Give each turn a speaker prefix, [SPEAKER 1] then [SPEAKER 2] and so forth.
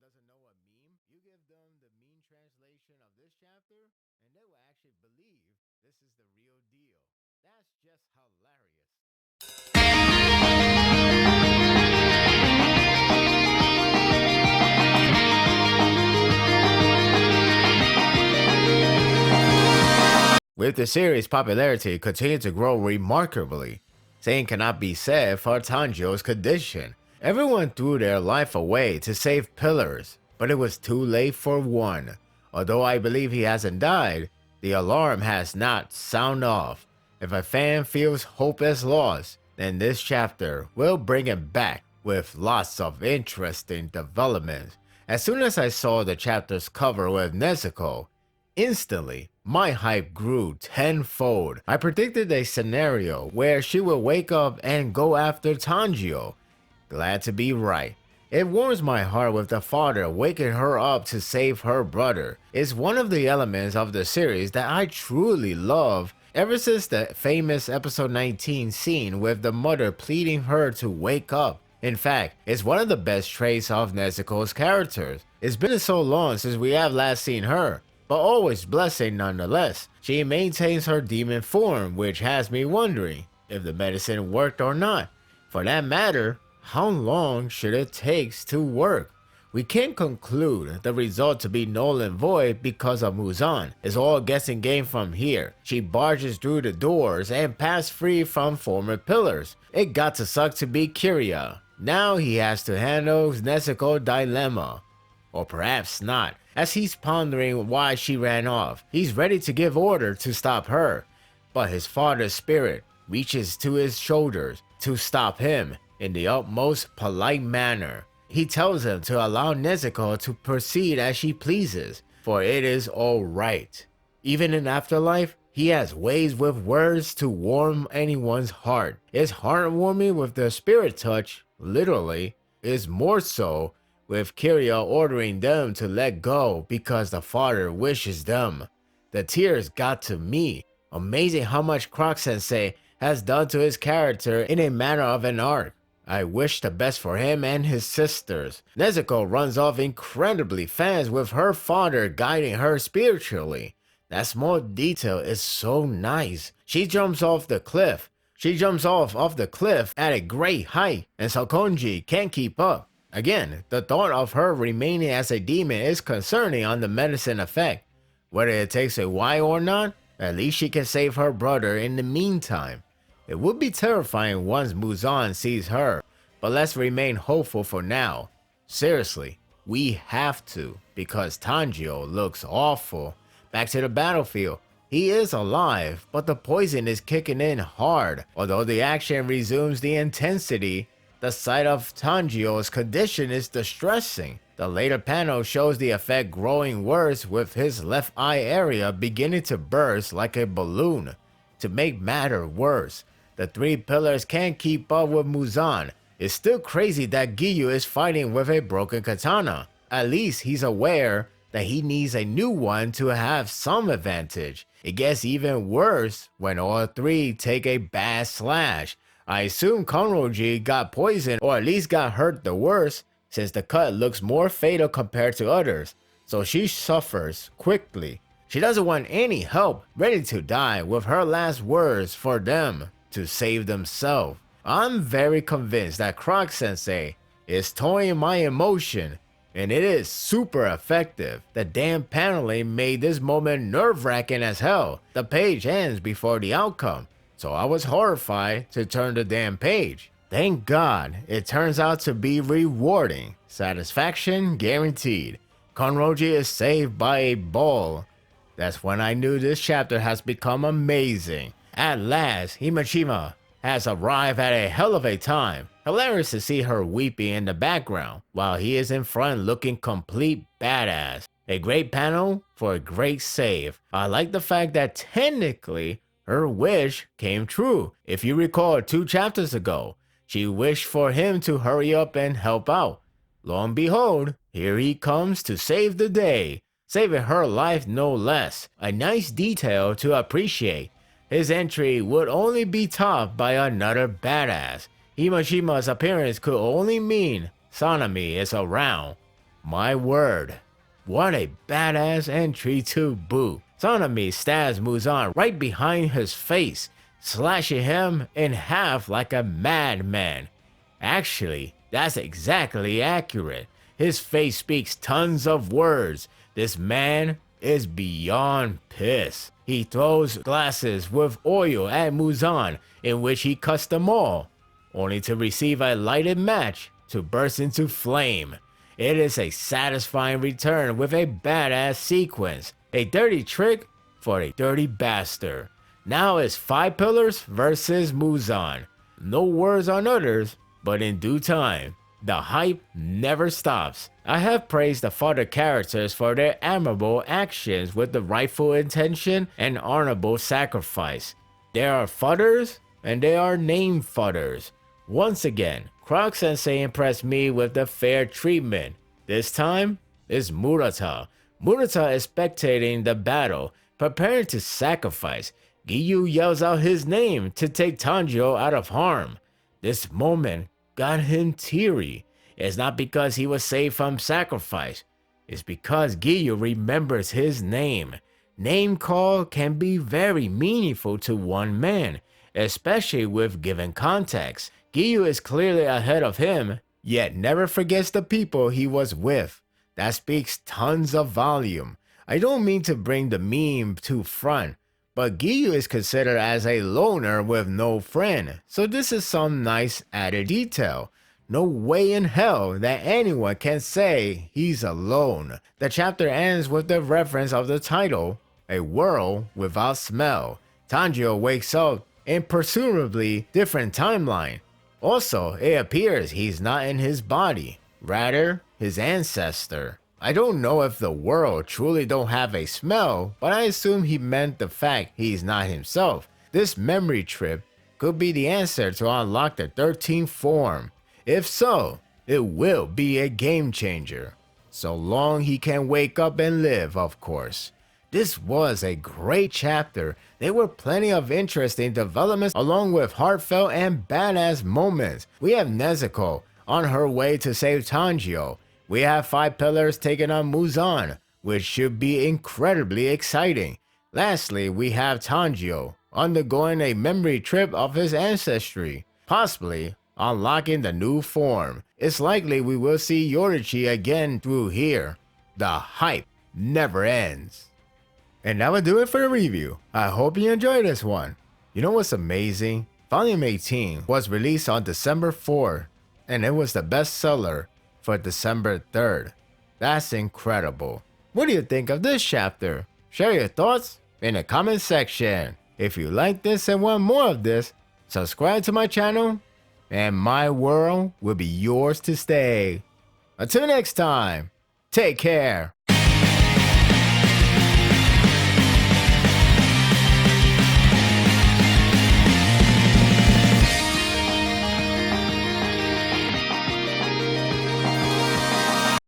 [SPEAKER 1] doesn't know a meme, you give them the meme translation of this chapter, and they will actually believe this is the real deal. That's just hilarious. With the series' popularity continuing to grow remarkably, same cannot be said for Tanjiro's condition. Everyone threw their life away to save Pillars, but it was too late for one. Although I believe he hasn't died, the alarm has not sounded off. If a fan feels hope is lost, then this chapter will bring him back with lots of interesting developments. As soon as I saw the chapter's cover with Nezuko, instantly, my hype grew tenfold. I predicted a scenario where she will wake up and go after Tanjiro. Glad to be right. It warms my heart with the father waking her up to save her brother. It's one of the elements of the series that I truly love ever since the famous episode 19 scene with the mother pleading her to wake up. In fact, it's one of the best traits of Nezuko's characters. It's been so long since we have last seen her, but always blessing nonetheless. She maintains her demon form, which has me wondering if the medicine worked or not. For that matter, how long should it take to work? We can't conclude the result to be null and void because of Muzan. It's all guessing game from here. She barges through the doors and passed free from former pillars. It got to suck to be Kirya. Now he has to handle Nezuko's dilemma. Or perhaps not, as he's pondering why she ran off. He's ready to give order to stop her, but his father's spirit reaches to his shoulders to stop him in the utmost polite manner. He tells him to allow Nezuko to proceed as she pleases, for it is all right. Even in afterlife, he has ways with words to warm anyone's heart. It's heartwarming with the spirit touch, literally, is more so with Kirya ordering them to let go because the father wishes them. The tears got to me. Amazing how much Croc-sensei has done to his character in a manner of an arc. I wish the best for him and his sisters. Nezuko runs off incredibly fast with her father guiding her spiritually. That small detail is so nice. She jumps off the cliff. She jumps off the cliff at a great height, and Sakonji can't keep up. Again, the thought of her remaining as a demon is concerning on the medicine effect. Whether it takes a while or not, at least she can save her brother in the meantime. It would be terrifying once Muzan sees her, but let's remain hopeful for now. Seriously, we have to, because Tanjiro looks awful. Back to the battlefield. He is alive, but the poison is kicking in hard. Although the action resumes the intensity, the sight of Tanjiro's condition is distressing. The later panel shows the effect growing worse with his left eye area beginning to burst like a balloon. To make matter worse, the three pillars can't keep up with Muzan. It's still crazy that Giyu is fighting with a broken katana. At least he's aware that he needs a new one to have some advantage. It gets even worse when all three take a bad slash. I assume Konroji got poisoned or at least got hurt the worst, since the cut looks more fatal compared to others, so she suffers quickly. She doesn't want any help, ready to die with her last words for them to save themselves. I'm very convinced that Croc-sensei is toying my emotion, and it is super effective. The damn paneling made this moment nerve-wracking as hell. The page ends before the outcome, so I was horrified to turn the damn page. Thank God, it turns out to be rewarding. Satisfaction guaranteed. Konroji is saved by a ball. That's when I knew this chapter has become amazing. At last, Himashima has arrived at a hell of a time. Hilarious to see her weeping in the background, while he is in front looking complete badass. A great panel for a great save. I like the fact that technically, her wish came true. If you recall 2 chapters ago, she wished for him to hurry up and help out. Lo and behold, here he comes to save the day, saving her life no less. A nice detail to appreciate. His entry would only be topped by another badass. Himashima's appearance could only mean Sanami is around. My word. What a badass entry to boot. Sonami stabs Muzan right behind his face, slashing him in half like a madman. Actually, that's exactly accurate. His face speaks tons of words. This man is beyond pissed. He throws glasses with oil at Muzan, in which he cuts them all, only to receive a lighted match to burst into flame. It is a satisfying return with a badass sequence. A dirty trick for a dirty bastard. Now it's 5 pillars versus Muzan. No words on others, but in due time. The hype never stops. I have praised the fodder characters for their admirable actions with the rightful intention and honorable sacrifice. There are fodders and there are name fodders. Once again, Croc Sensei impressed me with the fair treatment. This time is Murata. Murata is spectating the battle, preparing to sacrifice. Giyu yells out his name to take Tanjiro out of harm. This moment got him teary. It's not because he was saved from sacrifice. It's because Giyu remembers his name. Name call can be very meaningful to one man, especially with given context. Giyu is clearly ahead of him, yet never forgets the people he was with. That speaks tons of volume. I don't mean to bring the meme to front, but Giyu is considered as a loner with no friend, so this is some nice added detail. No way in hell that anyone can say he's alone. The chapter ends with the reference of the title, A World Without Smell. Tanjiro wakes up in presumably different timeline. Also, it appears he's not in his body, rather his ancestor. I don't know if the world truly don't have a smell, but I assume he meant the fact he's not himself. This memory trip could be the answer to unlock the 13th form. If so, it will be a game changer. So long he can wake up and live, of course. This was a great chapter. There were plenty of interesting developments along with heartfelt and badass moments. We have Nezuko on her way to save Tanjiro. We have 5 pillars taking on Muzan, which should be incredibly exciting. Lastly, we have Tanjiro undergoing a memory trip of his ancestry, possibly unlocking the new form. It's likely we will see Yorichi again through here. The hype never ends. And that will do it for the review. I hope you enjoyed this one. You know what's amazing? Volume 18 was released on December 4th, and it was the bestseller for December 3rd. That's incredible. What do you think of this chapter? Share your thoughts in the comment section. If you like this and want more of this, subscribe to my channel, and my world will be yours to stay. Until next time, take care.